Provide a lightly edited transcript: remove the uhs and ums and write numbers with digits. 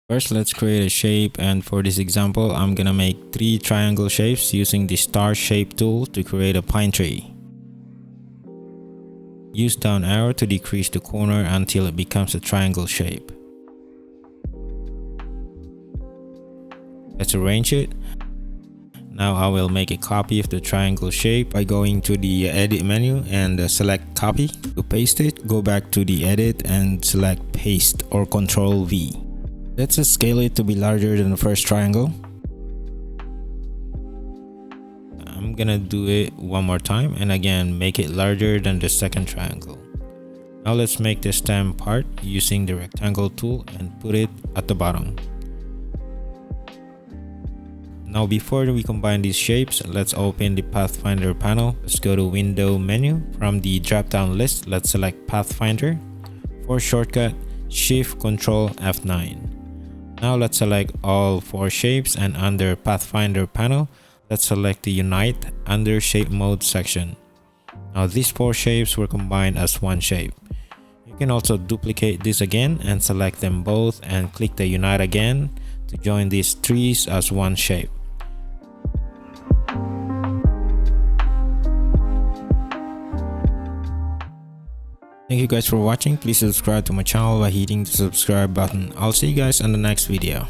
First, let's create a shape, and for this example, I'm gonna make 3 triangle shapes using the star shape tool to create a pine tree. Use down arrow to decrease the corner until it becomes a triangle shape. Let's arrange it. Now I will make a copy of the triangle shape by going to the edit menu and select copy. To paste it, go back to the edit and select paste or Ctrl V. Let's scale it to be larger than the first triangle. I'm gonna do it one more time and again make it larger than the second triangle. Now let's make the stem part using the rectangle tool and put it at the bottom. Now before we combine these shapes, let's open the Pathfinder panel. Let's go to Window menu. From the drop down list, let's select Pathfinder. For shortcut, Shift Ctrl F9. Now let's select all 4 shapes, and under Pathfinder panel, let's select the Unite under Shape Mode section. Now these 4 shapes were combined as one shape. You can also duplicate this again and select them both and click the Unite again to join these trees as one shape. Thank you guys for watching. Please subscribe to my channel by hitting the subscribe button. I'll see you guys on the next video.